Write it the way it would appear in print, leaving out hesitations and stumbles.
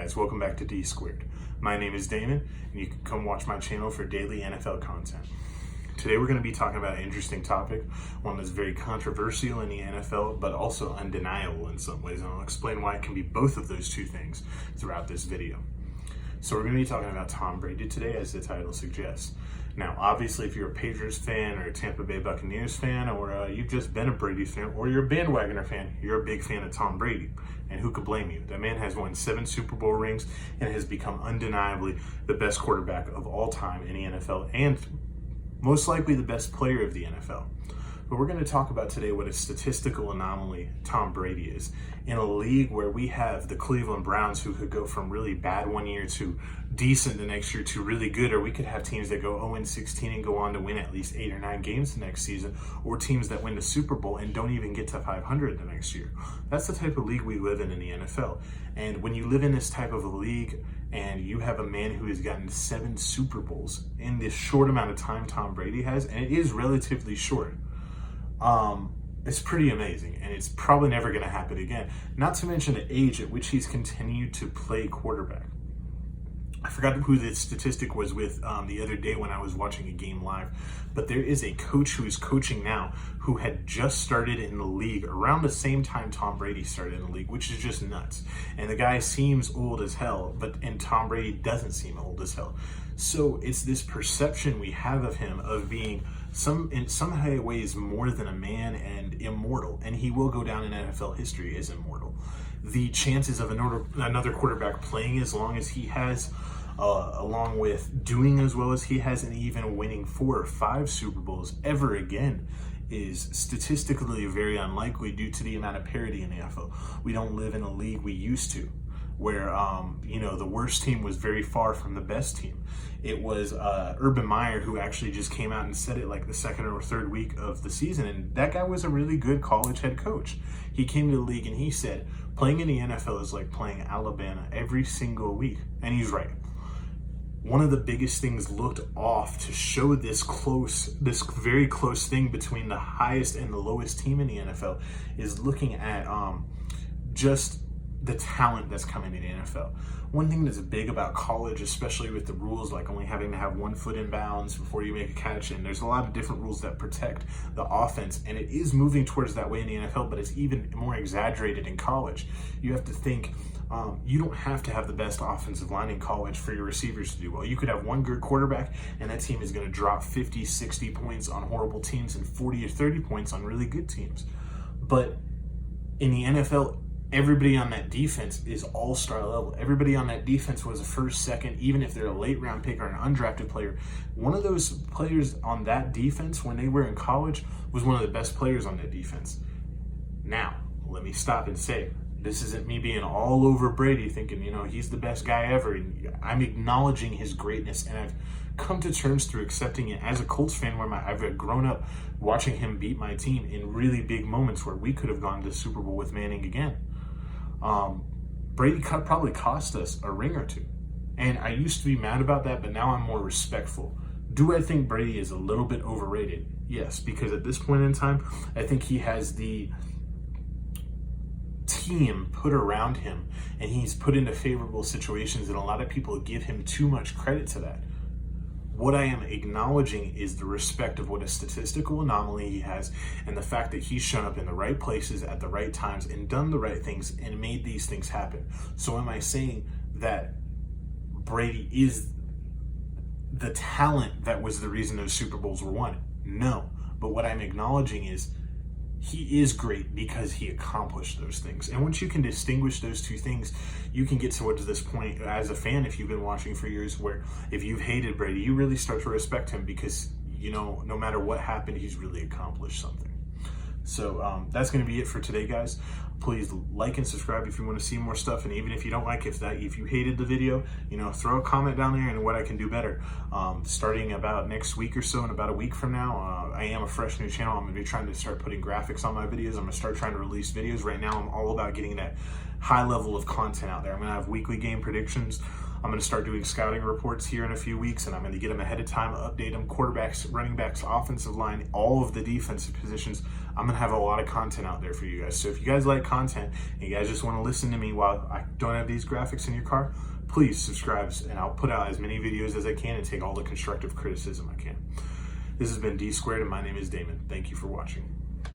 guys, welcome back to D Squared. My name is Damon, and you can come watch my channel for daily NFL content. Today we're going to be talking about an interesting topic, one that's very controversial in the NFL, but also undeniable in some ways, and I'll explain why it can be both of those two things throughout this video. So we're going to be talking about Tom Brady today, as the title suggests. Now, obviously, if you're a Patriots fan or a Tampa Bay Buccaneers fan, or you've just been a Brady fan, or you're a bandwagoner fan, you're a big fan of Tom Brady. And who could blame you? That man has won 7 Super Bowl rings and has become undeniably the best quarterback of all time in the NFL and most likely the best player of the NFL. But we're going to talk about today what a statistical anomaly Tom Brady is in a league where we have the Cleveland Browns who could go from really bad one year to decent the next year to really good, or we could have teams that go 0-16 and go on to win at least 8 or 9 games the next season, or teams that win the Super Bowl and don't even get to 500 the next year. That's the type of league we live in the NFL. And when you live in this type of a league and you have a man who has gotten 7 Super Bowls in this short amount of time Tom Brady has, and it is relatively short, it's pretty amazing, and it's probably never going to happen again. Not to mention the age at which he's continued to play quarterback. I forgot who the statistic was with the other day when I was watching a game live, but there is a coach who is coaching now who had just started in the league around the same time Tom Brady started in the league, which is just nuts. And the guy seems old as hell, and Tom Brady doesn't seem old as hell. So it's this perception we have of him of being in some ways more than a man and immortal, and he will go down in NFL history as immortal. The chances of another quarterback playing as long as he has, along with doing as well as he has, and even winning 4 or 5 Super Bowls ever again, is statistically very unlikely due to the amount of parity in the NFL. We don't live in a league we used to, where the worst team was very far from the best team. It was Urban Meyer who actually just came out and said it like the second or third week of the season, and that guy was a really good college head coach. He came to the league and he said, playing in the NFL is like playing Alabama every single week, and he's right. One of the biggest things looked off to show this very close thing between the highest and the lowest team in the NFL is looking at just the talent that's coming in the NFL. One thing that's big about college, especially with the rules like only having to have 1 foot in bounds before you make a catch, and there's a lot of different rules that protect the offense, and it is moving towards that way in the NFL, but it's even more exaggerated in college. You have to think, you don't have to have the best offensive line in college for your receivers to do well. You could have one good quarterback, and that team is going to drop 50, 60 points on horrible teams and 40 or 30 points on really good teams. But in the NFL, everybody on that defense is all-star level. Everybody on that defense was a first, second, even if they're a late-round pick or an undrafted player. One of those players on that defense when they were in college was one of the best players on that defense. Now, let me stop and say, this isn't me being all over Brady thinking, he's the best guy ever. And I'm acknowledging his greatness, and I've come to terms through accepting it as a Colts fan where I've grown up watching him beat my team in really big moments where we could have gone to the Super Bowl with Manning again. Brady probably cost us a ring or 2. And I used to be mad about that, but now I'm more respectful. Do I think Brady is a little bit overrated? Yes, because at this point in time, I think he has the team put around him, and he's put into favorable situations, and a lot of people give him too much credit to that. What I am acknowledging is the respect of what a statistical anomaly he has, and the fact that he's shown up in the right places at the right times and done the right things and made these things happen. So am I saying that Brady is the talent that was the reason those Super Bowls were won? No. But what I'm acknowledging is he is great because he accomplished those things. And once you can distinguish those two things, you can get towards this point as a fan, if you've been watching for years, where if you've hated Brady, you really start to respect him because, no matter what happened, he's really accomplished something. So that's going to be it for today, guys. Please like and subscribe if you want to see more stuff. And even if you don't like if you hated the video, throw a comment down there and what I can do better. Starting about next week or so, in about a week from now, I am a fresh new channel. I'm going to be trying to start putting graphics on my videos. I'm going to start trying to release videos. Right now, I'm all about getting that high level of content out there. I'm going to have weekly game predictions. I'm going to start doing scouting reports here in a few weeks, and I'm going to get them ahead of time, update them, quarterbacks, running backs, offensive line, all of the defensive positions. I'm going to have a lot of content out there for you guys. So if you guys like content and you guys just want to listen to me while I don't have these graphics in your car, please subscribe, and I'll put out as many videos as I can and take all the constructive criticism I can. This has been D Squared, and my name is Damon. Thank you for watching.